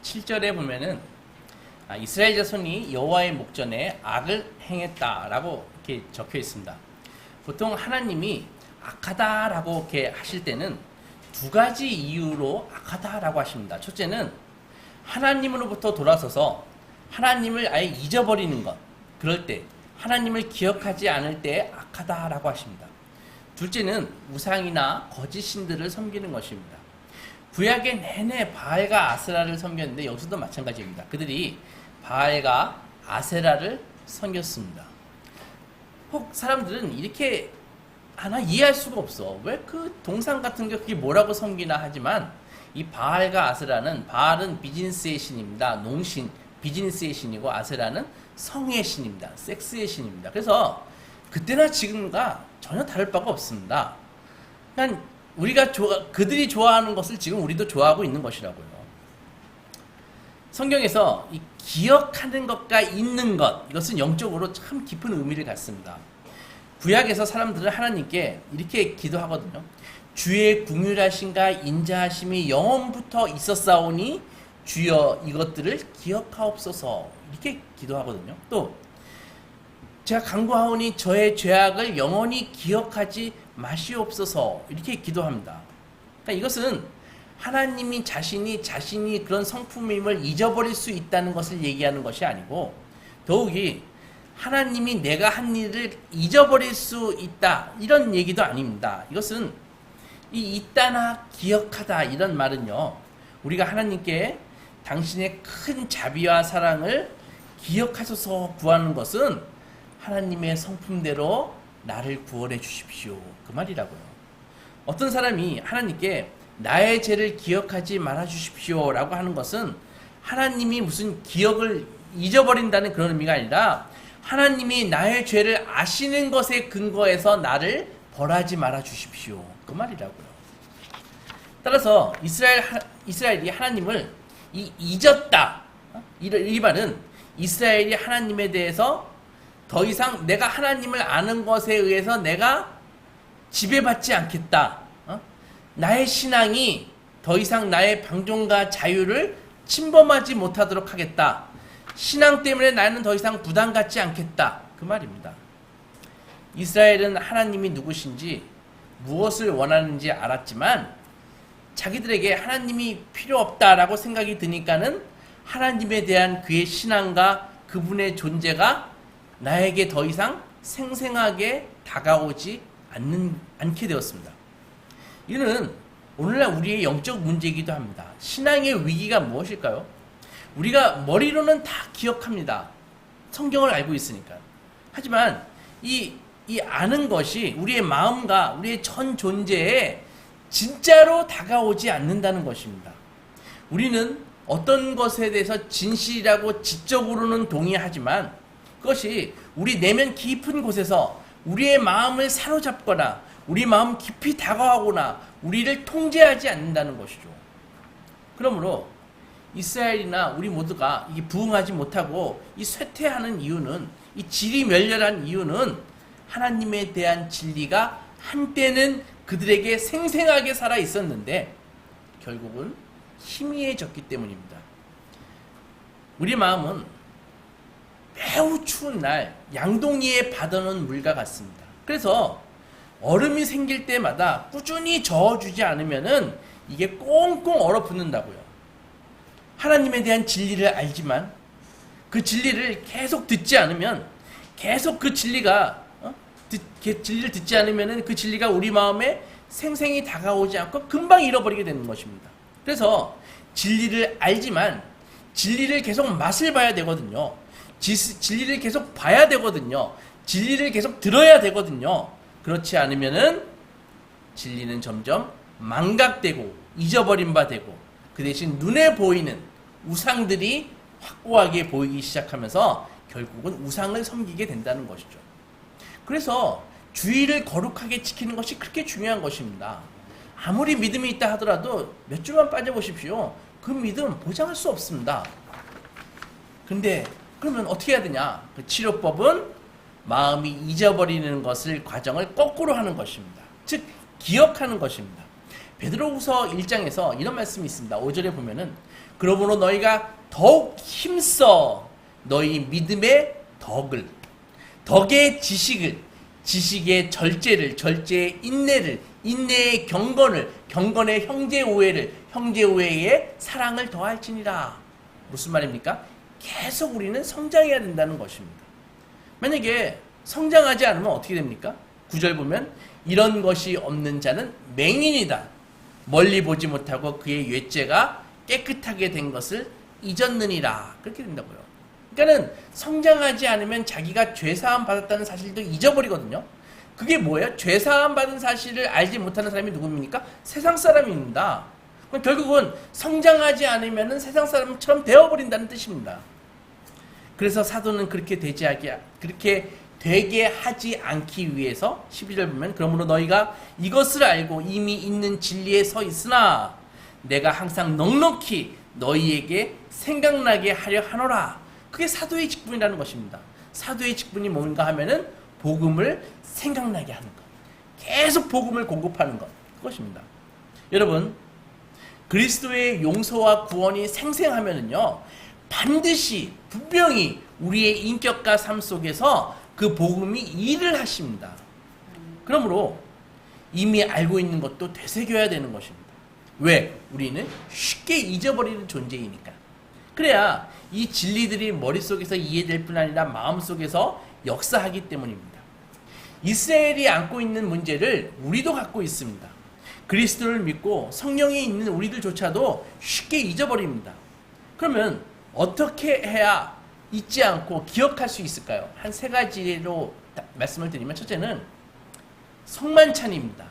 7절에 보면은 이스라엘 자손이 여호와의 목전에 악을 행했다라고 이렇게 적혀 있습니다. 보통 하나님이 악하다라고 이렇게 하실 때는 두 가지 이유로 악하다라고 하십니다. 첫째는 하나님으로부터 돌아서서 하나님을 아예 잊어버리는 것, 그럴 때 하나님을 기억하지 않을 때 악하다라고 하십니다. 둘째는 우상이나 거짓 신들을 섬기는 것입니다. 구약의 내내 바알과 아세라를 섬겼는데 여기서도 마찬가지입니다. 그들이 바알과 아세라를 섬겼습니다. 혹 사람들은 이렇게 하나 이해할 수가 없어. 왜 그 동상 같은 게 그게 뭐라고 섬기나 하지만 이 바알과 아세라는, 바알은 비즈니스의 신입니다. 농신, 비즈니스의 신이고 아세라는 성의 신입니다. 섹스의 신입니다. 그래서 그때나 지금과 전혀 다를 바가 없습니다. 그냥 그들이 좋아하는 것을 지금 우리도 좋아하고 있는 것이라고요. 성경에서 이 기억하는 것과 잊는 것, 이것은 영적으로 참 깊은 의미를 갖습니다. 구약에서 사람들은 하나님께 이렇게 기도하거든요. 주의 긍휼하심과 인자하심이 영원부터 있었사오니 주여 이것들을 기억하옵소서, 이렇게 기도하거든요. 또 제가 간구하오니 저의 죄악을 영원히 기억하지 마시옵소서, 이렇게 기도합니다. 그러니까 이것은 하나님이 자신이 그런 성품임을 잊어버릴 수 있다는 것을 얘기하는 것이 아니고, 더욱이 하나님이 내가 한 일을 잊어버릴 수 있다, 이런 얘기도 아닙니다. 이것은 이 있다나 기억하다, 이런 말은요, 우리가 하나님께 당신의 큰 자비와 사랑을 기억하셔서 구하는 것은 하나님의 성품대로 나를 구원해 주십시오, 그 말이라고요. 어떤 사람이 하나님께 나의 죄를 기억하지 말아 주십시오 라고 하는 것은 하나님이 무슨 기억을 잊어버린다는 그런 의미가 아니라 하나님이 나의 죄를 아시는 것에 근거해서 나를 벌하지 말아 주십시오, 그 말이라고요. 따라서 이스라엘이 하나님을 잊었다, 이 말은 이스라엘이 하나님에 대해서 더 이상 내가 하나님을 아는 것에 의해서 내가 지배받지 않겠다, 나의 신앙이 더 이상 나의 방종과 자유를 침범하지 못하도록 하겠다, 신앙 때문에 나는 더 이상 부담 갖지 않겠다, 그 말입니다. 이스라엘은 하나님이 누구신지 무엇을 원하는지 알았지만 자기들에게 하나님이 필요 없다라고 생각이 드니까는 하나님에 대한 그의 신앙과 그분의 존재가 나에게 더 이상 생생하게 다가오지 않게 되었습니다. 이는 오늘날 우리의 영적 문제이기도 합니다. 신앙의 위기가 무엇일까요? 우리가 머리로는 다 기억합니다. 성경을 알고 있으니까. 하지만 이 아는 것이 우리의 마음과 우리의 전 존재에 진짜로 다가오지 않는다는 것입니다. 우리는 어떤 것에 대해서 진실이라고 지적으로는 동의하지만 그것이 우리 내면 깊은 곳에서 우리의 마음을 사로잡거나 우리 마음 깊이 다가가거나 우리를 통제하지 않는다는 것이죠. 그러므로 이스라엘이나 우리 모두가 이게 부응하지 못하고 이 쇠퇴하는 이유는, 이 질이 멸렬한 이유는 하나님에 대한 진리가 한때는 그들에게 생생하게 살아 있었는데 결국은 희미해졌기 때문입니다. 우리 마음은 매우 추운 날 양동이에 받아놓은 물과 같습니다. 그래서 얼음이 생길 때마다 꾸준히 저어주지 않으면은 이게 꽁꽁 얼어붙는다고요. 하나님에 대한 진리를 알지만 그 진리를 계속 듣지 않으면, 계속 그 진리가 진리를 듣지 않으면은 그 진리가 우리 마음에 생생히 다가오지 않고 금방 잃어버리게 되는 것입니다. 그래서 진리를 알지만 진리를 계속 맛을 봐야 되거든요. 진리를 계속 봐야 되거든요. 진리를 계속 들어야 되거든요. 그렇지 않으면은 진리는 점점 망각되고 잊어버린 바 되고 그 대신 눈에 보이는 우상들이 확고하게 보이기 시작하면서 결국은 우상을 섬기게 된다는 것이죠. 그래서 주의를 거룩하게 지키는 것이 그렇게 중요한 것입니다. 아무리 믿음이 있다 하더라도 몇 주만 빠져보십시오. 그 믿음 보장할 수 없습니다. 근데 그러면 어떻게 해야 되냐? 그 치료법은 마음이 잊어버리는 것을, 과정을 거꾸로 하는 것입니다. 즉 기억하는 것입니다. 베드로후서 1장에서 이런 말씀이 있습니다. 5절에 보면은 그러므로 너희가 더욱 힘써 너희 믿음의 덕의 지식의 절제의 인내를, 인내의 경건의 형제 우애의 사랑을 더할지니라. 무슨 말입니까? 계속 우리는 성장해야 된다는 것입니다. 만약에 성장하지 않으면 어떻게 됩니까? 9절 보면 이런 것이 없는 자는 맹인이다. 멀리 보지 못하고 그의 외죄가 깨끗하게 된 것을 잊었느니라. 그렇게 된다고요. 그러니까는 성장하지 않으면 자기가 죄사함 받았다는 사실도 잊어버리거든요. 그게 뭐예요? 죄사함 받은 사실을 알지 못하는 사람이 누굽니까? 세상 사람입니다. 결국은 성장하지 않으면 세상 사람처럼 되어버린다는 뜻입니다. 그래서 사도는 그렇게 되게 하지 않기 위해서 12절 보면 그러므로 너희가 이것을 알고 이미 있는 진리에 서 있으나 내가 항상 넉넉히 너희에게 생각나게 하려 하노라. 그게 사도의 직분이라는 것입니다. 사도의 직분이 뭔가 하면은 복음을 생각나게 하는 것. 계속 복음을 공급하는 것. 그것입니다. 여러분, 그리스도의 용서와 구원이 생생하면은요, 반드시, 분명히 우리의 인격과 삶 속에서 그 복음이 일을 하십니다. 그러므로 이미 알고 있는 것도 되새겨야 되는 것입니다. 왜? 우리는 쉽게 잊어버리는 존재이니까. 그래야 이 진리들이 머릿속에서 이해될 뿐 아니라 마음속에서 역사하기 때문입니다. 이스라엘이 안고 있는 문제를 우리도 갖고 있습니다. 그리스도를 믿고 성령이 있는 우리들조차도 쉽게 잊어버립니다. 그러면 어떻게 해야 잊지 않고 기억할 수 있을까요? 한 세 가지로 말씀을 드리면, 첫째는 성만찬입니다.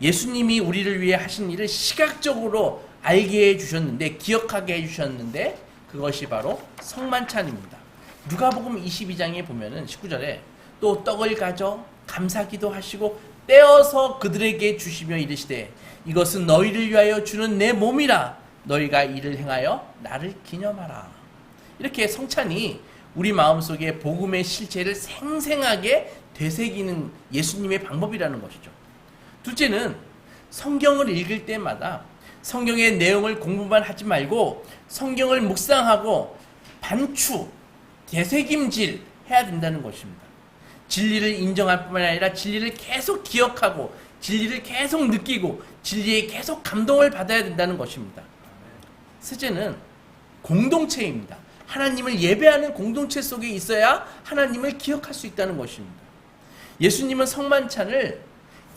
예수님이 우리를 위해 하신 일을 시각적으로 알게 해주셨는데, 기억하게 해주셨는데, 그것이 바로 성만찬입니다. 누가복음 22장에 보면은 19절에 또 떡을 가져 감사기도 하시고 떼어서 그들에게 주시며 이르시되 이것은 너희를 위하여 주는 내 몸이라. 너희가 이를 행하여 나를 기념하라. 이렇게 성찬이 우리 마음속에 복음의 실체를 생생하게 되새기는 예수님의 방법이라는 것이죠. 둘째는 성경을 읽을 때마다 성경의 내용을 공부만 하지 말고 성경을 묵상하고 반추, 되새김질 해야 된다는 것입니다. 진리를 인정할 뿐만 아니라 진리를 계속 기억하고 진리를 계속 느끼고 진리에 계속 감동을 받아야 된다는 것입니다. 셋째는 공동체입니다. 하나님을 예배하는 공동체 속에 있어야 하나님을 기억할 수 있다는 것입니다. 예수님은 성만찬을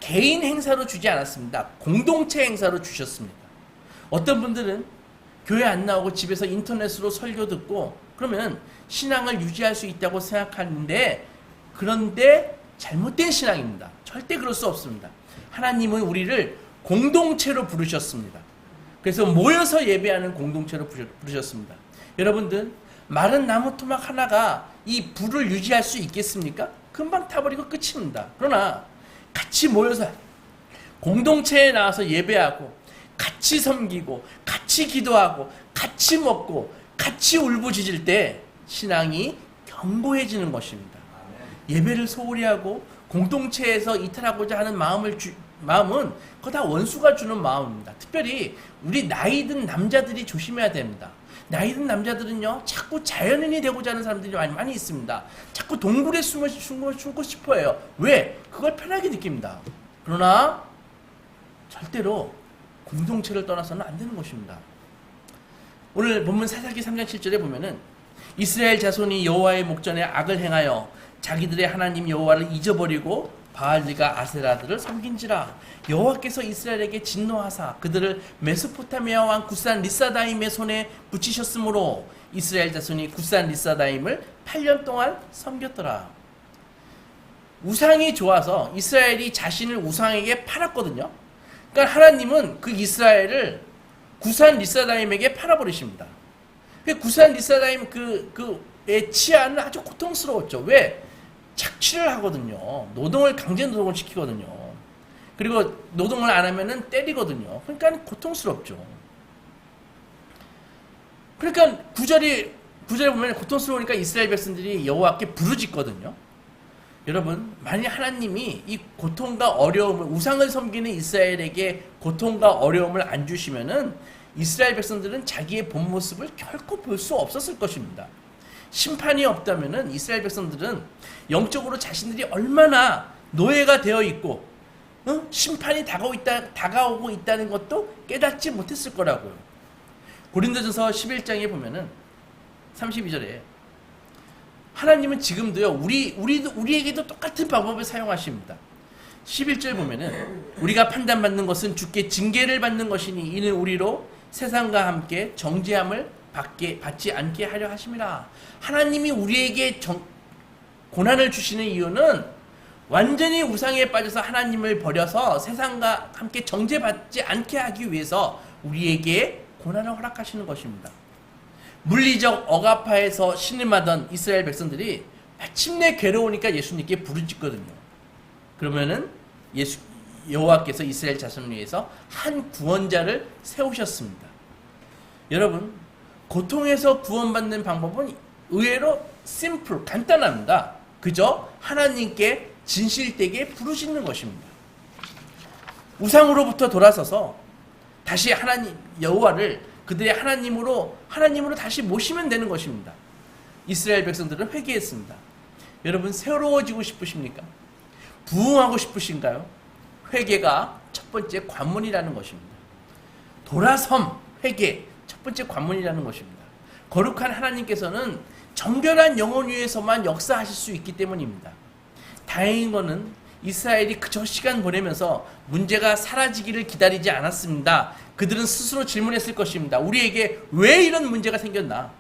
개인 행사로 주지 않았습니다. 공동체 행사로 주셨습니다. 어떤 분들은 교회 안 나오고 집에서 인터넷으로 설교 듣고 그러면 신앙을 유지할 수 있다고 생각하는데, 그런데 잘못된 신앙입니다. 절대 그럴 수 없습니다. 하나님은 우리를 공동체로 부르셨습니다. 그래서 모여서 예배하는 공동체로 부르셨습니다. 여러분들, 마른 나무 토막 하나가 이 불을 유지할 수 있겠습니까? 금방 타버리고 끝입니다. 그러나 같이 모여서 공동체에 나와서 예배하고 같이 섬기고 같이 기도하고 같이 먹고 같이 울부짖을 때 신앙이 견고해지는 것입니다. 예배를 소홀히 하고 공동체에서 이탈하고자 하는 마음은 그거 다 원수가 주는 마음입니다. 특별히 우리 나이 든 남자들이 조심해야 됩니다. 나이 든 남자들은요, 자꾸 자연인이 되고자 하는 사람들이 많이 있습니다. 자꾸 동굴에 숨고 싶어 해요. 왜? 그걸 편하게 느낍니다. 그러나 절대로 공동체를 떠나서는 안 되는 것입니다. 오늘 본문 사사기 3장 7절에 보면은 이스라엘 자손이 여호와의 목전에 악을 행하여 자기들의 하나님 여호와를 잊어버리고 바알과 아세라들을 섬긴지라. 여호와께서 이스라엘에게 진노하사 그들을 메소포타미아 왕 굿산 리사다임의 손에 붙이셨으므로 이스라엘 자손이 굿산 리사다임을 8년 동안 섬겼더라. 우상이 좋아서 이스라엘이 자신을 우상에게 팔았거든요. 그러니까 하나님은 그 이스라엘을 굿산 리사다임에게 팔아버리십니다. 굿산 리사다임 그의 치아는 아주 고통스러웠죠. 왜? 착취를 하거든요. 강제 노동을 시키거든요. 그리고 노동을 안 하면은 때리거든요. 그러니까 고통스럽죠. 그러니까 9절에 보면 고통스러우니까 이스라엘 백성들이 여호와께 부르짖거든요. 여러분, 만약 하나님이 이 고통과 어려움을, 우상을 섬기는 이스라엘에게 고통과 어려움을 안 주시면은 이스라엘 백성들은 자기의 본 모습을 결코 볼 수 없었을 것입니다. 심판이 없다면은 이스라엘 백성들은 영적으로 자신들이 얼마나 노예가 되어 있고 심판이 다가오고 있다는 것도 깨닫지 못했을 거라고요. 고린도전서 11장에 보면은 32절에 하나님은 지금도요 우리에게도 똑같은 방법을 사용하십니다. 11절 보면은 우리가 판단받는 것은 주께 징계를 받는 것이니 이는 우리로 세상과 함께 정죄함을 받지 않게 하려 하심이라. 하나님이 우리에게 고난을 주시는 이유는 완전히 우상에 빠져서 하나님을 버려서 세상과 함께 정죄받지 않게 하기 위해서 우리에게 고난을 허락하시는 것입니다. 물리적 억압하에서 신음하던 이스라엘 백성들이 마침내 괴로우니까 예수님께 부르짖거든요. 그러면은 여호와께서 이스라엘 자손을 위해서 한 구원자를 세우셨습니다. 여러분, 고통에서 구원받는 방법은 의외로 간단합니다. 그저 하나님께 진실되게 부르짖는 것입니다. 우상으로부터 돌아서서 다시 하나님 여호와를 그들의 하나님으로 다시 모시면 되는 것입니다. 이스라엘 백성들은 회개했습니다. 여러분, 새로워지고 싶으십니까? 부흥하고 싶으신가요? 회개가 첫 번째 관문이라는 것입니다. 돌아섬, 회개, 첫 번째 관문이라는 것입니다. 거룩한 하나님께서는 정결한 영혼 위에서만 역사하실 수 있기 때문입니다. 다행인 것은 이스라엘이 그저 시간 보내면서 문제가 사라지기를 기다리지 않았습니다. 그들은 스스로 질문했을 것입니다. 우리에게 왜 이런 문제가 생겼나?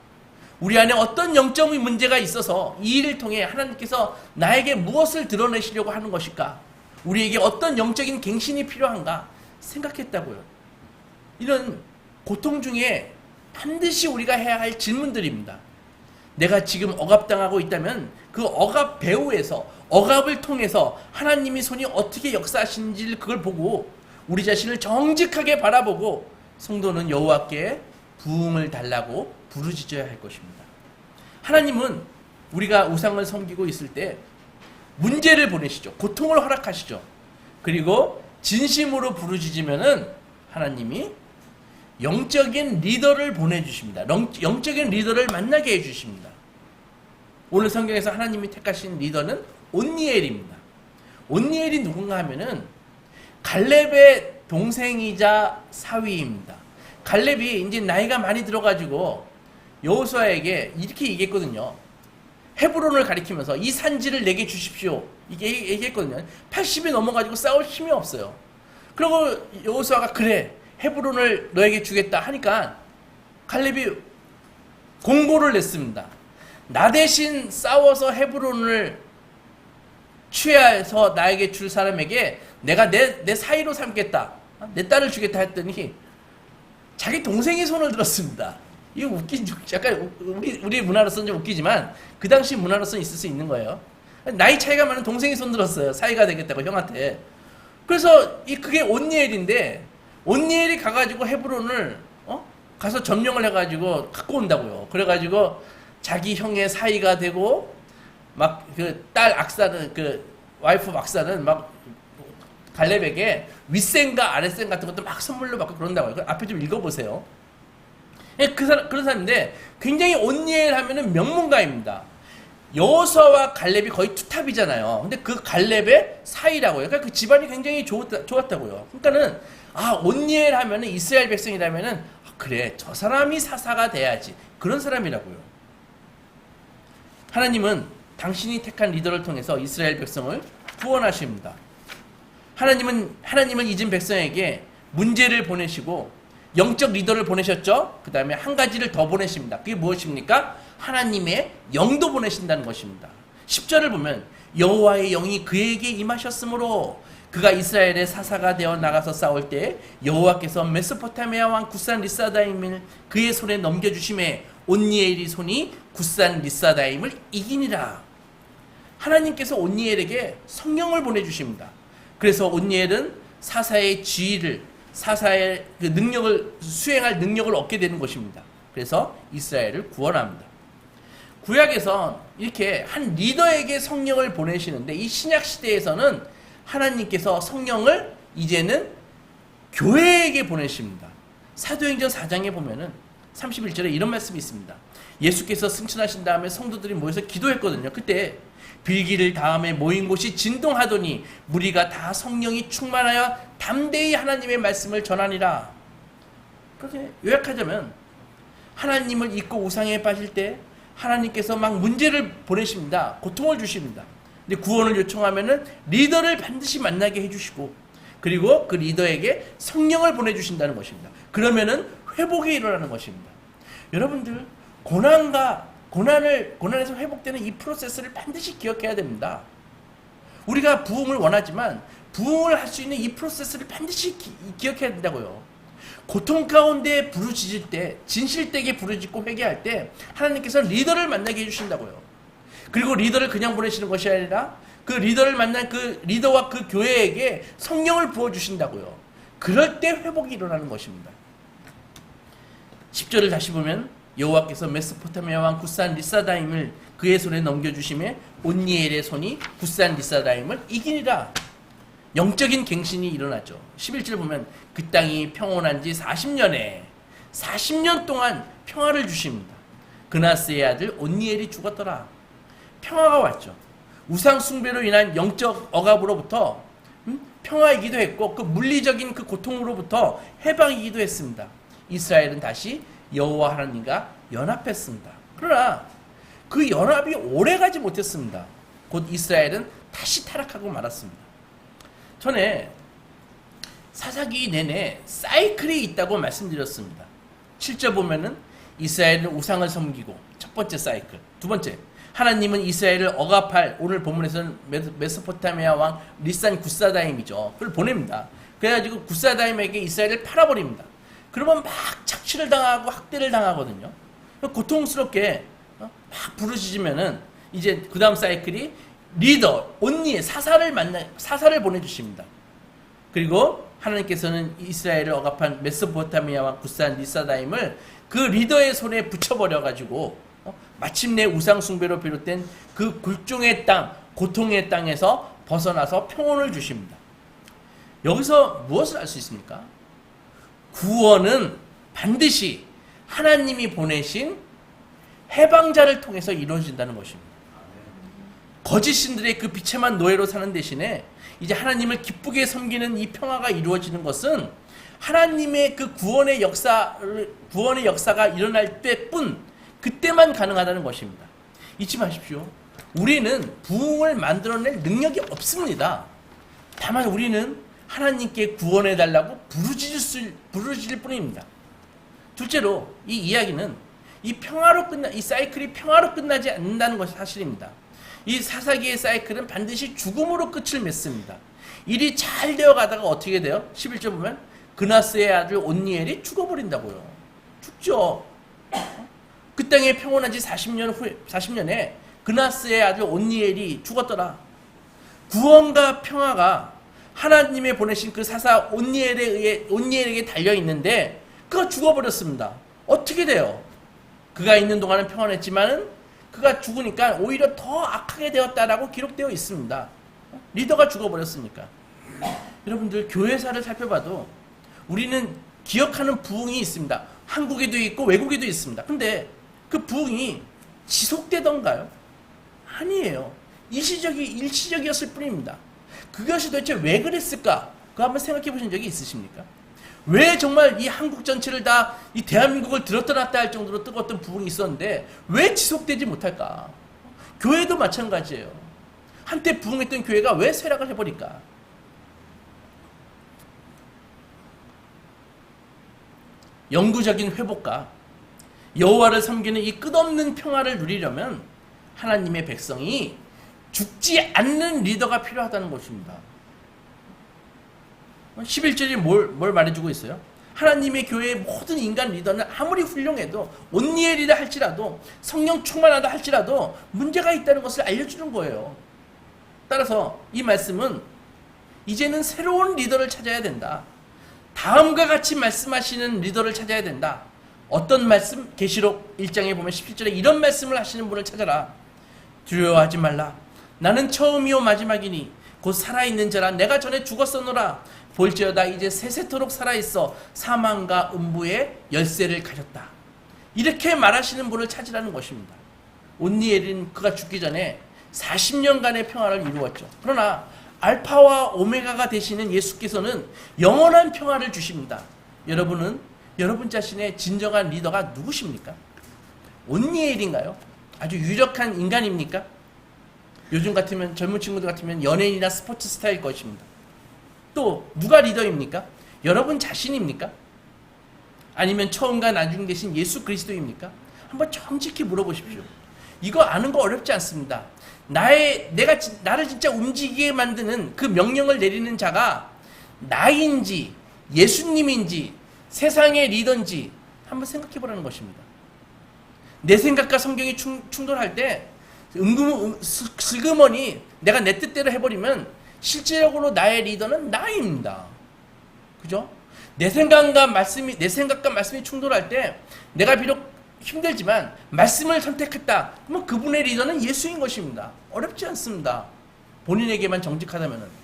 우리 안에 어떤 영적인 문제가 있어서 이 일을 통해 하나님께서 나에게 무엇을 드러내시려고 하는 것일까? 우리에게 어떤 영적인 갱신이 필요한가? 생각했다고요. 이런 고통 중에 반드시 우리가 해야 할 질문들입니다. 내가 지금 억압당하고 있다면 그 억압 배후에서 억압을 통해서 하나님이 손이 어떻게 역사하시는지를 그걸 보고 우리 자신을 정직하게 바라보고 성도는 여호와께 부흥을 달라고 부르짖어야 할 것입니다. 하나님은 우리가 우상을 섬기고 있을 때 문제를 보내시죠. 고통을 허락하시죠. 그리고 진심으로 부르짖으면은 하나님이 영적인 리더를 보내주십니다. 영적인 리더를 만나게 해주십니다. 오늘 성경에서 하나님이 택하신 리더는 온니엘입니다. 온니엘이 누군가 하면은 갈렙의 동생이자 사위입니다. 갈렙이 이제 나이가 많이 들어가지고 여호수아에게 이렇게 얘기했거든요. 헤브론을 가리키면서 이 산지를 내게 주십시오. 이게 얘기했거든요. 80이 넘어가지고 싸울 힘이 없어요. 그리고 여호수아가 그래 헤브론을 너에게 주겠다 하니까 갈렙이 공고를 냈습니다. 나 대신 싸워서 헤브론을 취해서 나에게 줄 사람에게 내가 내 사이로 삼겠다. 내 딸을 주겠다 했더니 자기 동생이 손을 들었습니다. 이거 약간 우리 문화로서는 좀 웃기지만 그 당시 문화로서는 있을 수 있는 거예요. 나이 차이가 많은 동생이 손 들었어요. 사이가 되겠다고 형한테. 그래서 그게 온니엘인데 온니엘이 가가지고 헤브론을 가서 점령을 해가지고 갖고 온다고요. 그래가지고 자기 형의 사이가 되고 막 그 딸 악사는 그 와이프 악사는 막 갈렙에게 윗셈과 아랫셈 같은 것도 막 선물로 받고 그런다고요. 앞에 좀 읽어보세요. 그런 사람인데 굉장히 온니엘 하면은 명문가입니다. 여호수아와 갈렙이 거의 투탑이잖아요. 근데 그 갈렙의 사이라고요. 그러니까 그 집안이 굉장히 좋았다고요. 그러니까는 온니엘 하면은 이스라엘 백성이라면은 그래 저 사람이 사사가 돼야지 그런 사람이라고요. 하나님은 당신이 택한 리더를 통해서 이스라엘 백성을 구원하십니다. 하나님을 잊은 백성에게 문제를 보내시고 영적 리더를 보내셨죠. 그 다음에 한 가지를 더 보내십니다. 그게 무엇입니까? 하나님의 영도 보내신다는 것입니다. 10절을 보면 여호와의 영이 그에게 임하셨으므로 그가 이스라엘의 사사가 되어 나가서 싸울 때 여호와께서 메소포타미아 왕 굿산 리사다임을 그의 손에 넘겨주심에 온니엘이 손이 굿산 리사다임을 이기니라. 하나님께서 온니엘에게 성령을 보내주십니다. 그래서 온니엘은 사사의 지위를 사사의 그 능력을 수행할 능력을 얻게 되는 것입니다. 그래서 이스라엘을 구원합니다. 구약에서 이렇게 한 리더에게 성령을 보내시는데 이 신약 시대에서는 하나님께서 성령을 이제는 교회에게 보내십니다. 사도행전 4장에 보면은 31절에 이런 말씀이 있습니다. 예수께서 승천하신 다음에 성도들이 모여서 기도했거든요. 그때 빌기를 다음에 모인 곳이 진동하더니 무리가 다 성령이 충만하여 담대히 하나님의 말씀을 전하니라. 그렇게 요약하자면 하나님을 잊고 우상에 빠질 때 하나님께서 막 문제를 보내십니다. 고통을 주십니다. 근데 구원을 요청하면은 리더를 반드시 만나게 해주시고 그리고 그 리더에게 성령을 보내주신다는 것입니다. 그러면은 회복이 일어나는 것입니다. 여러분들 고난에서 회복되는 이 프로세스를 반드시 기억해야 됩니다. 우리가 부흥을 원하지만 부흥을 할 수 있는 이 프로세스를 반드시 기억해야 된다고요. 고통 가운데 부르짖을 때, 진실되게 부르짖고 회개할 때 하나님께서 리더를 만나게 해주신다고요. 그리고 리더를 그냥 보내시는 것이 아니라 그 리더를 만난 그 리더와 그 교회에게 성령을 부어주신다고요. 그럴 때 회복이 일어나는 것입니다. 10절을 다시 보면 여호와께서 메소포타미아 왕 굿산 리사다임을 그의 손에 넘겨주심에 온니엘의 손이 굿산 리사다임을 이기니라. 영적인 갱신이 일어나죠. 11절 보면 그 땅이 평온한 지 40년 동안 평화를 주십니다. 그나스의 아들 온니엘이 죽었더라. 평화가 왔죠. 우상 숭배로 인한 영적 억압으로부터 평화이기도 했고 그 물리적인 그 고통으로부터 해방이기도 했습니다. 이스라엘은 다시 여호와 하나님과 연합했습니다. 그러나 그 연합이 오래가지 못했습니다. 곧 이스라엘은 다시 타락하고 말았습니다. 전에 사사기 내내 사이클이 있다고 말씀드렸습니다. 7절 보면은 이스라엘은 우상을 섬기고 첫 번째 사이클. 두 번째, 하나님은 이스라엘을 억압할, 오늘 본문에서는 메소포타미아 왕 리산 굿사다임이죠. 그걸 보냅니다. 그래가지고 굿사다임에게 이스라엘을 팔아버립니다. 그러면 막 착취를 당하고 학대를 당하거든요. 고통스럽게 막 부르짖으면은 이제 그 다음 사이클이 리더, 온니의 사사를 보내주십니다. 그리고 하나님께서는 이스라엘을 억압한 메소포타미아 왕 굿산 리사다임을 그 리더의 손에 붙여버려가지고 마침내 우상숭배로 비롯된 그 굴종의 땅, 고통의 땅에서 벗어나서 평온을 주십니다. 여기서 무엇을 알 수 있습니까? 구원은 반드시 하나님이 보내신 해방자를 통해서 이루어진다는 것입니다. 거짓 신들의 그 비참한 노예로 사는 대신에 이제 하나님을 기쁘게 섬기는 이 평화가 이루어지는 것은 하나님의 그 구원의 역사가 일어날 때뿐, 그때만 가능하다는 것입니다. 잊지 마십시오. 우리는 부흥을 만들어낼 능력이 없습니다. 다만 우리는 하나님께 구원해달라고 부르짖을 뿐입니다. 둘째로 이 이야기는 이 사이클이 평화로 끝나지 않는다는 것이 사실입니다. 이 사사기의 사이클은 반드시 죽음으로 끝을 맺습니다. 일이 잘 되어 가다가 어떻게 돼요? 11절 보면 그나스의 아들 온니엘이 죽어버린다고요. 죽죠. 그 땅에 평온한 지 40년에 그나스의 아들 온니엘이 죽었더라. 구원과 평화가 하나님의 보내신 그 사사 온니엘에게 달려있는데 그가 죽어버렸습니다. 어떻게 돼요? 그가 있는 동안은 평안했지만은 그가 죽으니까 오히려 더 악하게 되었다라고 기록되어 있습니다. 리더가 죽어버렸으니까. 여러분들 교회사를 살펴봐도 우리는 기억하는 부흥이 있습니다. 한국에도 있고 외국에도 있습니다. 근데 그 부흥이 지속되던가요? 아니에요. 일시적이었을 뿐입니다. 그것이 도대체 왜 그랬을까? 그거 한번 생각해 보신 적이 있으십니까? 왜 정말 이 한국 전체를 다 이 대한민국을 들었다 놨다 할 정도로 뜨거웠던 부흥이 있었는데 왜 지속되지 못할까? 교회도 마찬가지예요. 한때 부흥했던 교회가 왜 쇠락을 해버릴까? 영구적인 회복과 여호와를 섬기는 이 끝없는 평화를 누리려면 하나님의 백성이 죽지 않는 리더가 필요하다는 것입니다. 11절이 뭘 말해주고 있어요? 하나님의 교회의 모든 인간 리더는 아무리 훌륭해도 온니엘이라 할지라도 성령 충만하다 할지라도 문제가 있다는 것을 알려주는 거예요. 따라서 이 말씀은 이제는 새로운 리더를 찾아야 된다. 다음과 같이 말씀하시는 리더를 찾아야 된다. 어떤 말씀? 계시록 1장에 보면 17절에 이런 말씀을 하시는 분을 찾아라. 두려워하지 말라. 나는 처음이요 마지막이니 곧 살아있는 자라. 내가 전에 죽었었노라. 볼지어다 이제 세세토록 살아있어 사망과 음부의 열쇠를 가졌다. 이렇게 말하시는 분을 찾으라는 것입니다. 온니엘은 그가 죽기 전에 40년간의 평화를 이루었죠. 그러나 알파와 오메가가 되시는 예수께서는 영원한 평화를 주십니다. 여러분 자신의 진정한 리더가 누구십니까? 온니엘인가요? 아주 유력한 인간입니까? 요즘 같으면 젊은 친구들 같으면 연예인이나 스포츠 스타일 것입니다. 또 누가 리더입니까? 여러분 자신입니까? 아니면 처음과 나중 되신 예수 그리스도입니까? 한번 정직히 물어보십시오. 이거 아는 거 어렵지 않습니다. 나를 진짜 움직이게 만드는 그 명령을 내리는 자가 나인지 예수님인지 세상의 리더인지 한번 생각해 보라는 것입니다. 내 생각과 성경이 충돌할 때 슬그머니 내가 내 뜻대로 해버리면 실질적으로 나의 리더는 나입니다. 그죠? 내 생각과 말씀이 충돌할 때 내가 비록 힘들지만 말씀을 선택했다. 그러면 그분의 리더는 예수인 것입니다. 어렵지 않습니다. 본인에게만 정직하다면.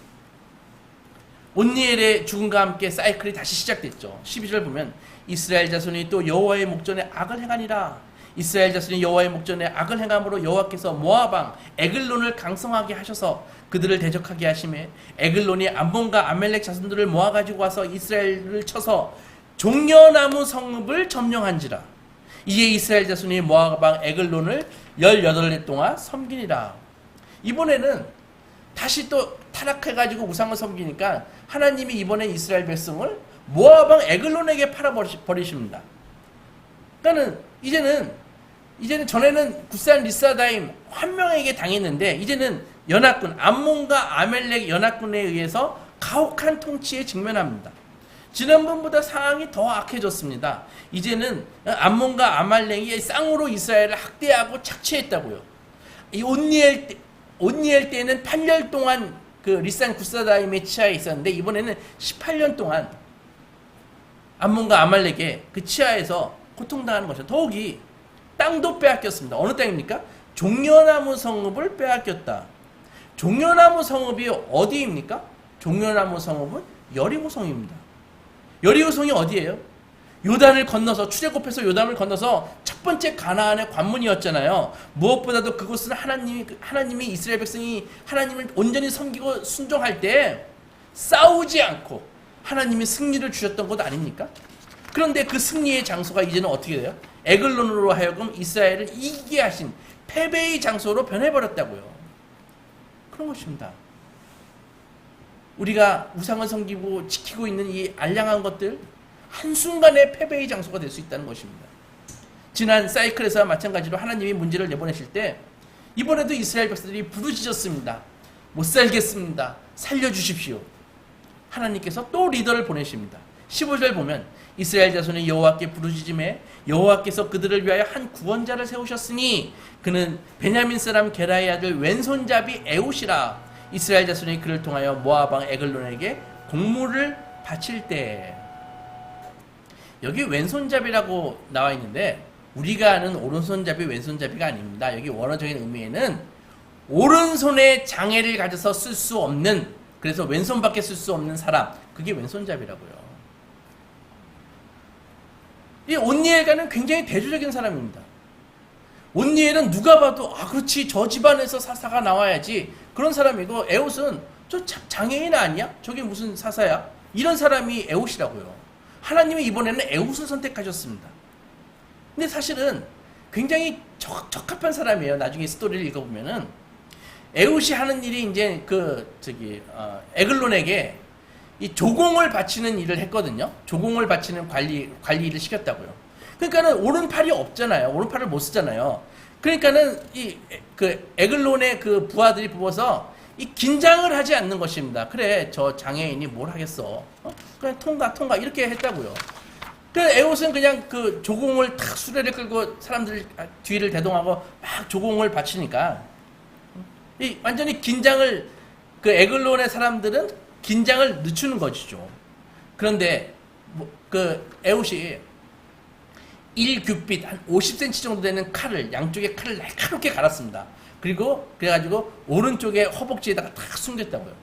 온니엘의 죽음과 함께 사이클이 다시 시작됐죠. 12절 보면 이스라엘 자손이 또 여호와의 목전에 악을 행하니라. 이스라엘 자손이 여호와의 목전에 악을 행함으로 여호와께서 모압 왕 에글론을 강성하게 하셔서 그들을 대적하게 하시매 에글론이 암몬과 아멜렉 자손들을 모아가지고 와서 이스라엘을 쳐서 종려나무 성읍을 점령한지라. 이에 이스라엘 자손이 모압 왕 에글론을 18해 동안 섬기니라. 이번에는 다시 또 타락해가지고 우상을 섬기니까 하나님이 이번에 이스라엘 백성을 모압 왕 에글론에게 팔아버리십니다. 그러니까는 이제는 전에는 굿산 리사다임 한 명에게 당했는데 이제는 연합군 암몬과 아멜렉 연합군에 의해서 가혹한 통치에 직면합니다. 지난번보다 상황이 더 악해졌습니다. 이제는 암몬과 아말렉이 쌍으로 이스라엘을 학대하고 착취했다고요. 이 온니엘 때는 8년 동안 그 리산 굿사다임의 치하에 있었는데 이번에는 18년 동안 암몬과 아말렉의 그 치하에서 고통당하는 것이죠. 더욱이 땅도 빼앗겼습니다. 어느 땅입니까? 종려나무 성읍을 빼앗겼다. 종려나무 성읍이 어디입니까? 종려나무 성읍은 여리고성입니다. 여리고성이 어디예요? 요단을 건너서 출애굽해서 요단을 건너서 첫 번째 가나안의 관문이었잖아요. 무엇보다도 그곳은 하나님이 이스라엘 백성이 하나님을 온전히 섬기고 순종할 때 싸우지 않고 하나님이 승리를 주셨던 것 아닙니까? 그런데 그 승리의 장소가 이제는 어떻게 돼요? 에글론으로 하여금 이스라엘을 이기게 하신 패배의 장소로 변해버렸다고요. 그런 것입니다. 우리가 우상을 섬기고 지키고 있는 이 알량한 것들 한순간에 패배의 장소가 될 수 있다는 것입니다. 지난 사이클에서와 마찬가지로 하나님이 문제를 내보내실 때 이번에도 이스라엘 백성들이 부르짖었습니다. 못 살겠습니다. 살려주십시오. 하나님께서 또 리더를 보내십니다. 15절 보면 이스라엘 자손이 여호와께 부르짖음에 여호와께서 그들을 위하여 한 구원자를 세우셨으니 그는 베냐민 사람 게라의 아들 왼손잡이 에웃이라. 이스라엘 자손이 그를 통하여 모압 왕 에글론에게 공물을 바칠 때. 여기 왼손잡이라고 나와 있는데 우리가 아는 오른손잡이 왼손잡이가 아닙니다. 여기 원어적인 의미에는 오른손에 장애를 가져서 쓸 수 없는, 그래서 왼손밖에 쓸 수 없는 사람, 그게 왼손잡이라고요. 이 온니엘과는 굉장히 대조적인 사람입니다. 온니엘은 누가 봐도 그렇지, 저 집안에서 사사가 나와야지, 그런 사람이고, 에웃은 저 장애인 아니야? 저게 무슨 사사야? 이런 사람이 에웃이라고요. 하나님이 이번에는 에웃을 선택하셨습니다. 근데 사실은 굉장히 적합한 사람이에요. 나중에 스토리를 읽어보면은 에웃이 하는 일이 이제 에글론에게 이 조공을 바치는 일을 했거든요. 조공을 바치는 관리 일을 시켰다고요. 그러니까는 오른팔이 없잖아요. 오른팔을 못 쓰잖아요. 그러니까는 에글론의 그 부하들이 보고서 이 긴장을 하지 않는 것입니다. 그래, 저 장애인이 뭘 하겠어. 그냥 통과 이렇게 했다고요. 그래서 에웃은 그냥 그 조공을 탁 수레를 끌고 사람들 뒤를 대동하고 막 조공을 바치니까 이 완전히 긴장을, 그 에글론의 사람들은 긴장을 늦추는 것이죠. 그런데 그 에웃이 1규빗 한 50cm 정도 되는 칼을 양쪽에 칼을 날카롭게 갈았습니다. 그리고 그래가지고 오른쪽에 허벅지에다가 탁 숨겼다고요.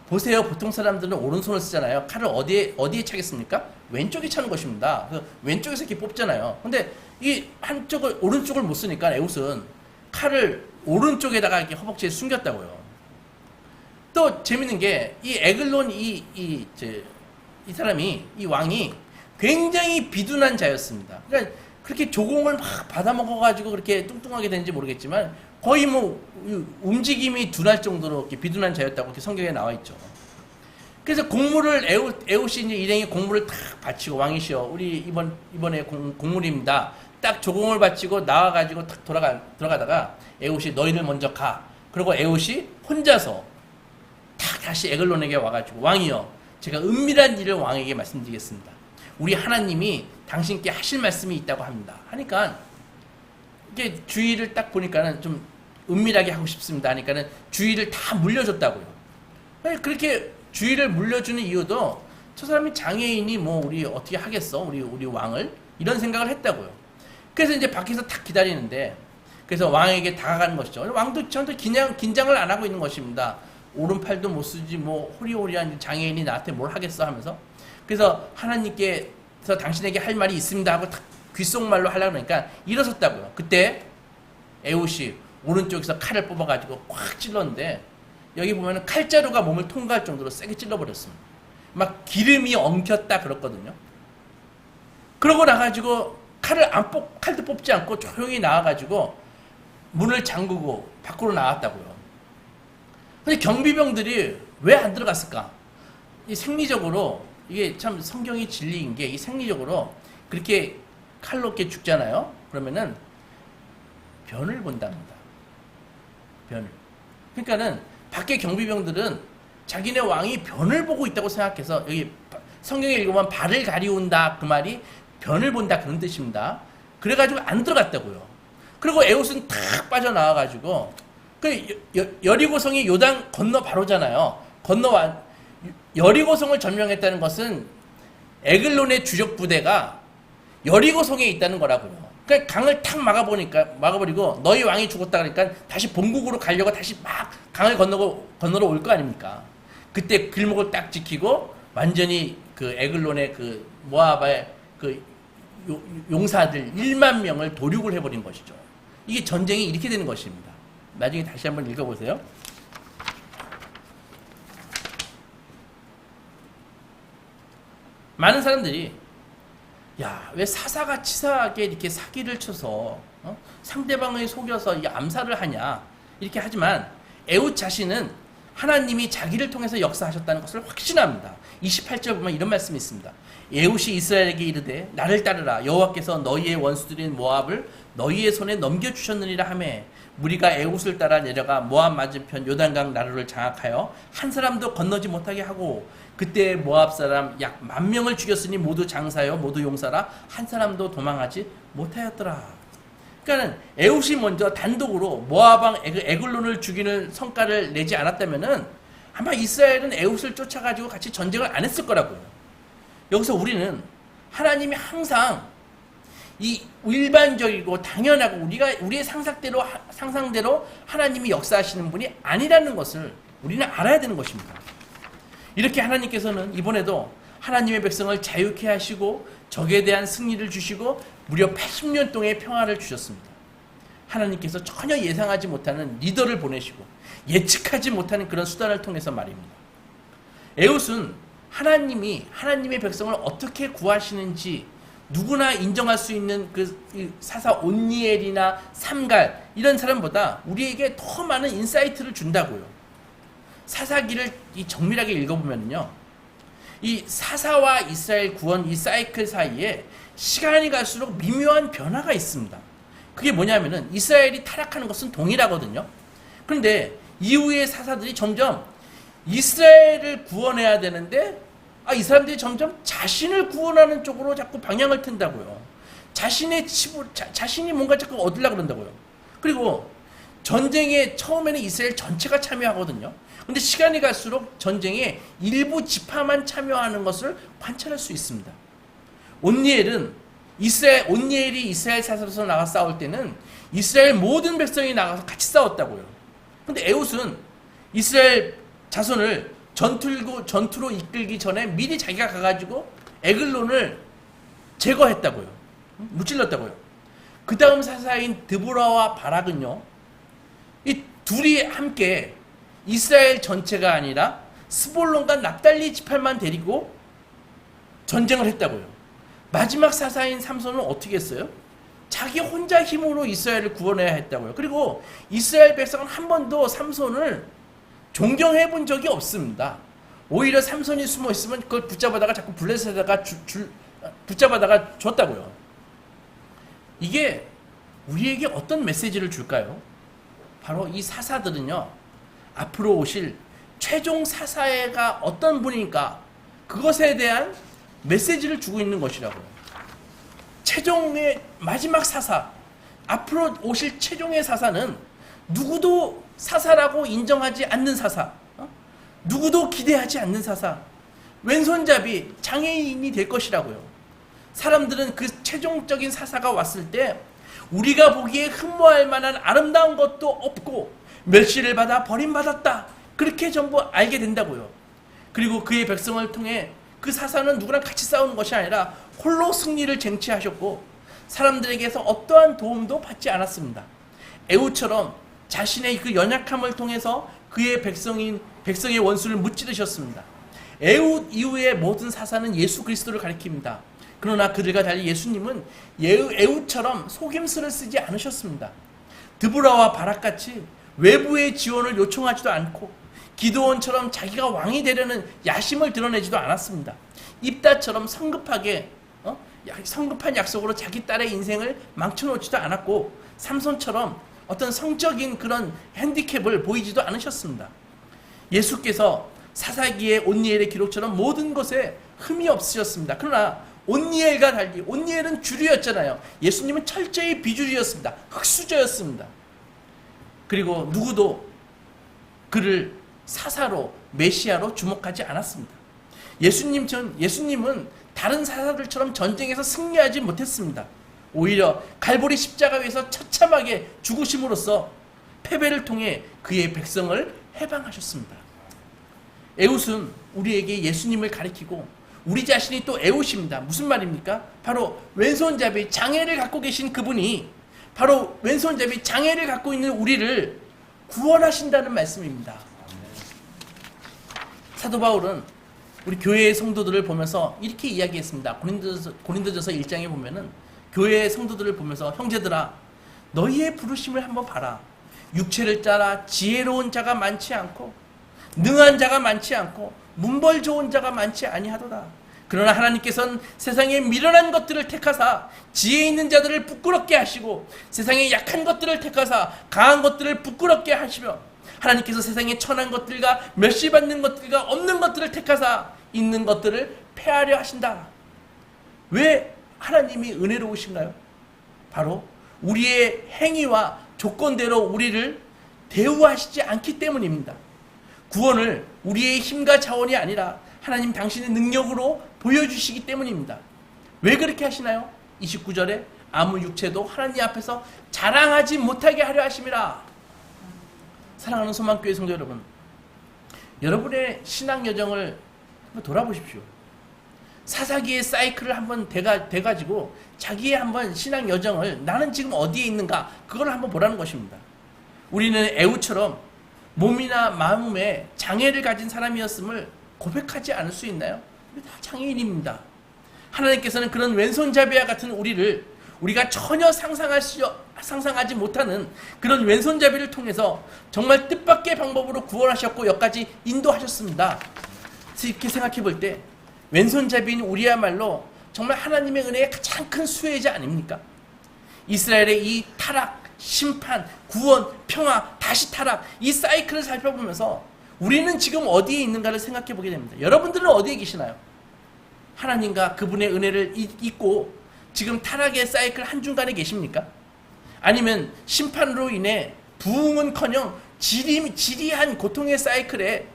보세요. 보통 사람들은 오른손을 쓰잖아요. 칼을 어디에 차겠습니까? 왼쪽에 차는 것입니다. 그래서 왼쪽에서 이렇게 뽑잖아요. 근데 이 한쪽을 오른쪽을 못 쓰니까 에웃은 칼을 오른쪽에다가 이렇게 허벅지에 숨겼다고요. 또 재밌는 게 이 에글론 이 사람이 이 왕이 굉장히 비둔한 자였습니다. 그러니까 그렇게 조공을 막 받아먹어가지고 그렇게 뚱뚱하게 된지 모르겠지만 거의 뭐 움직임이 둔할 정도로 이렇게 비둔한 자였다고 이렇게 성경에 나와 있죠. 그래서 공물을 에웃이 이제 일행이 공물을 탁 바치고 왕이시여 우리 이번에 공물입니다. 딱 조공을 바치고 나와가지고 탁 들어가다가 에웃이 너희를 먼저 가. 그리고 에웃이 혼자서 탁 다시 에글론에게 와가지고 왕이여 제가 은밀한 일을 왕에게 말씀드리겠습니다. 우리 하나님이 당신께 하실 말씀이 있다고 합니다. 하니까 이게 주의를 딱 보니까는 좀 은밀하게 하고 싶습니다. 하니까는 주의를 다 물려줬다고요. 그렇게 주의를 물려주는 이유도 저 사람이 장애인이 뭐 우리 어떻게 하겠어? 우리 왕을 이런 생각을 했다고요. 그래서 이제 밖에서 탁 기다리는데 그래서 왕에게 다가가는 것이죠. 왕도 전혀 긴장을 안 하고 있는 것입니다. 오른팔도 못 쓰지 뭐 호리호리한 장애인이 나한테 뭘 하겠어 하면서 그래서 하나님께서 당신에게 할 말이 있습니다 하고 탁 귓속말로 하려고 그러니까 일어섰다고요. 그때 에웃이 오른쪽에서 칼을 뽑아가지고 꽉 찔렀는데 여기 보면은 칼자루가 몸을 통과할 정도로 세게 찔러버렸습니다. 막 기름이 엉켰다 그렇거든요. 그러고 나가지고 칼도 뽑지 않고 조용히 나와가지고 문을 잠그고 밖으로 나왔다고요. 근데 경비병들이 왜 안 들어갔을까? 이 생리적으로 이게 참 성경이 진리인 게 이 생리적으로 그렇게 칼로 이렇게 죽잖아요. 그러면은 변을 본답니다. 변을. 그러니까는 밖에 경비병들은 자기네 왕이 변을 보고 있다고 생각해서 여기 성경에 읽어보면 발을 가리운다 그 말이 변을 본다 그런 뜻입니다. 그래가지고 안 들어갔다고요. 그리고 에웃은 탁 빠져나와가지고 그 여리고성이 요단 건너 바로잖아요. 여리고성을 점령했다는 것은 에글론의 주력 부대가 여리고성에 있다는 거라고요. 그러니까 강을 탁 막아버리고 너희 왕이 죽었다 그러니까 다시 본국으로 가려고 다시 막 강을 건너러 올 거 아닙니까? 그때 길목을 딱 지키고 완전히 그 에글론의 그 모압의 그 용사들 1만 명을 도륙을 해버린 것이죠. 이게 전쟁이 이렇게 되는 것입니다. 나중에 다시 한번 읽어보세요. 많은 사람들이 야, 왜 사사가 치사하게 이렇게 사기를 쳐서 상대방을 속여서 이 암살을 하냐 이렇게 하지만 에웃 자신은 하나님이 자기를 통해서 역사하셨다는 것을 확신합니다. 28절 보면 이런 말씀이 있습니다. 에웃이 이스라엘에게 이르되 나를 따르라 여호와께서 너희의 원수들인 모압을 너희의 손에 넘겨주셨느니라 하매 무리가 에웃을 따라 내려가 모압 맞은편 요단강 나루를 장악하여 한 사람도 건너지 못하게 하고 그때 모압 사람 약 10,000명을 죽였으니 모두 장사여 모두 용사라 한 사람도 도망하지 못하였더라. 그러니까는 에웃이 먼저 단독으로 모압왕 에글론을 죽이는 성과를 내지 않았다면은 아마 이스라엘은 에웃을 쫓아가지고 같이 전쟁을 안 했을 거라고요. 여기서 우리는 하나님이 항상 이 일반적이고 당연하고 우리의 상상대로 하나님이 역사하시는 분이 아니라는 것을 우리는 알아야 되는 것입니다. 이렇게 하나님께서는 이번에도 하나님의 백성을 자유케 하시고 적에 대한 승리를 주시고 무려 80년 동안의 평화를 주셨습니다. 하나님께서 전혀 예상하지 못하는 리더를 보내시고 예측하지 못하는 그런 수단을 통해서 말입니다. 에웃은 하나님의 백성을 어떻게 구하시는지 누구나 인정할 수 있는 그 사사 온니엘이나 삼갈 이런 사람보다 우리에게 더 많은 인사이트를 준다고요. 사사기를 정밀하게 읽어보면요, 이 사사와 이스라엘 구원 이 사이클 사이에 시간이 갈수록 미묘한 변화가 있습니다. 그게 뭐냐면은 이스라엘이 타락하는 것은 동일하거든요. 그런데 이후의 사사들이 점점 이스라엘을 구원해야 되는데 이 사람들이 점점 자신을 구원하는 쪽으로 자꾸 방향을 튼다고요. 자신이 뭔가 자꾸 얻으려고 그런다고요. 그리고 전쟁에 처음에는 이스라엘 전체가 참여하거든요. 근데 시간이 갈수록 전쟁에 일부 지파만 참여하는 것을 관찰할 수 있습니다. 온니엘은 온니엘이 이스라엘 사사로서 나가 싸울 때는 이스라엘 모든 백성이 나가서 같이 싸웠다고요. 근데 에훗은 이스라엘 자손을 전투로 이끌기 전에 미리 자기가 가가지고 에글론을 제거했다고요. 무찔렀다고요. 그 다음 사사인 드보라와 바락은요, 이 둘이 함께 이스라엘 전체가 아니라 스볼론과 납달리 지파만 데리고 전쟁을 했다고요. 마지막 사사인 삼손은 어떻게 했어요? 자기 혼자 힘으로 이스라엘을 구원해야 했다고요. 그리고 이스라엘 백성은 한 번도 삼손을 존경해 본 적이 없습니다. 오히려 삼손이 숨어 있으면 그걸 붙잡아다가 자꾸 블레셋에다가 붙잡아다가 줬다고요. 이게 우리에게 어떤 메시지를 줄까요? 바로 이 사사들은요, 앞으로 오실 최종 사사가 어떤 분이니까 그것에 대한 메시지를 주고 있는 것이라고요. 최종의 마지막 사사, 앞으로 오실 최종의 사사는 누구도 사사라고 인정하지 않는 사사, 누구도 기대하지 않는 사사, 왼손잡이 장애인이 될 것이라고요. 사람들은 그 최종적인 사사가 왔을 때 우리가 보기에 흠모할 만한 아름다운 것도 없고 멸시를 받아 버림받았다, 그렇게 전부 알게 된다고요. 그리고 그의 백성을 통해 그 사사는 누구랑 같이 싸우는 것이 아니라 홀로 승리를 쟁취하셨고 사람들에게서 어떠한 도움도 받지 않았습니다. 에훗처럼 자신의 그 연약함을 통해서 그의 백성의 원수를 무찌르셨습니다. 에훗 이후의 모든 사사는 예수 그리스도를 가리킵니다. 그러나 그들과 달리 예수님은 에훗처럼 속임수를 쓰지 않으셨습니다. 드보라와 바락같이 외부의 지원을 요청하지도 않고 기드온처럼 자기가 왕이 되려는 야심을 드러내지도 않았습니다. 입다처럼 성급한 약속으로 자기 딸의 인생을 망쳐놓지도 않았고 삼손처럼 어떤 성적인 그런 핸디캡을 보이지도 않으셨습니다. 예수께서 사사기의 온니엘의 기록처럼 모든 것에 흠이 없으셨습니다. 그러나 온니엘과 달리, 온니엘은 주류였잖아요. 예수님은 철저히 비주류였습니다. 흙수저였습니다. 그리고 누구도 그를 사사로, 메시아로 주목하지 않았습니다. 예수님은 다른 사사들처럼 전쟁에서 승리하지 못했습니다. 오히려 갈보리 십자가 위에서 처참하게 죽으심으로써 패배를 통해 그의 백성을 해방하셨습니다. 에훗은 우리에게 예수님을 가리키고 우리 자신이 또 에훗입니다. 무슨 말입니까? 바로 왼손잡이 장애를 갖고 계신 그분이 바로 왼손잡이 장애를 갖고 있는 우리를 구원하신다는 말씀입니다. 사도 바울은 우리 교회의 성도들을 보면서 이렇게 이야기했습니다. 고린도전서 1장에 보면은 교회의 성도들을 보면서 형제들아, 너희의 부르심을 한번 봐라. 육체를 따라 지혜로운 자가 많지 않고 능한 자가 많지 않고 문벌 좋은 자가 많지 아니하도다. 그러나 하나님께서는 세상에 미련한 것들을 택하사 지혜 있는 자들을 부끄럽게 하시고 세상에 약한 것들을 택하사 강한 것들을 부끄럽게 하시며 하나님께서 세상에 천한 것들과 멸시받는 것들과 없는 것들을 택하사 있는 것들을 폐하려 하신다. 왜 하나님이 은혜로우신가요? 바로 우리의 행위와 조건대로 우리를 대우하시지 않기 때문입니다. 구원을 우리의 힘과 자원이 아니라 하나님 당신의 능력으로 보여주시기 때문입니다. 왜 그렇게 하시나요? 29절에 아무 육체도 하나님 앞에서 자랑하지 못하게 하려 하심이라. 사랑하는 소망교회 성도 여러분, 여러분의 신앙 여정을 한번 돌아보십시오. 사사기의 사이클을 한번 대가지고 자기의 한번 신앙 여정을 나는 지금 어디에 있는가 그걸 한번 보라는 것입니다. 우리는 에훗처럼 몸이나 마음에 장애를 가진 사람이었음을 고백하지 않을 수 있나요? 우리 다 장애인입니다. 하나님께서는 그런 왼손잡이와 같은 우리가 전혀 상상하지 못하는 그런 왼손잡이를 통해서 정말 뜻밖의 방법으로 구원하셨고 여기까지 인도하셨습니다. 이렇게 생각해 볼 때 왼손잡이인 우리야말로 정말 하나님의 은혜의 가장 큰 수혜자 아닙니까? 이스라엘의 이 타락, 심판, 구원, 평화, 다시 타락, 이 사이클을 살펴보면서 우리는 지금 어디에 있는가를 생각해 보게 됩니다. 여러분들은 어디에 계시나요? 하나님과 그분의 은혜를 잊고 지금 타락의 사이클 한중간에 계십니까? 아니면 심판으로 인해 부흥은커녕 지리한 고통의 사이클에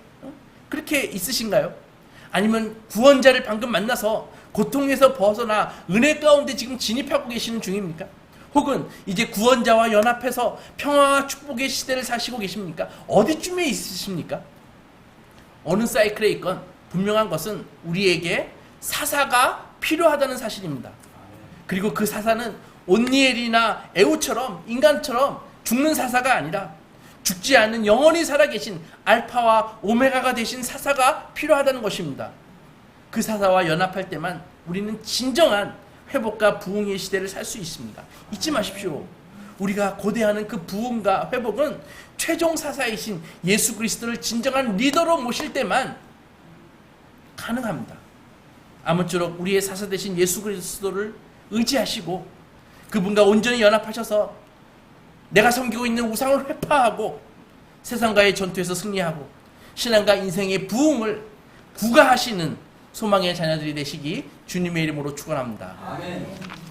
그렇게 있으신가요? 아니면 구원자를 방금 만나서 고통에서 벗어나 은혜 가운데 지금 진입하고 계시는 중입니까? 혹은 이제 구원자와 연합해서 평화와 축복의 시대를 사시고 계십니까? 어디쯤에 있으십니까? 어느 사이클에 있건 분명한 것은 우리에게 사사가 필요하다는 사실입니다. 그리고 그 사사는 온니엘이나 에우처럼 인간처럼 죽는 사사가 아니라 죽지 않는 영원히 살아계신 알파와 오메가가 되신 사사가 필요하다는 것입니다. 그 사사와 연합할 때만 우리는 진정한 회복과 부흥의 시대를 살 수 있습니다. 잊지 마십시오. 우리가 고대하는 그 부흥과 회복은 최종 사사이신 예수 그리스도를 진정한 리더로 모실 때만 가능합니다. 아무쪼록 우리의 사사 되신 예수 그리스도를 의지하시고 그분과 온전히 연합하셔서 내가 섬기고 있는 우상을 회파하고 세상과의 전투에서 승리하고 신앙과 인생의 부흥을 구가하시는 소망의 자녀들이 되시기 주님의 이름으로 축원합니다. 아멘.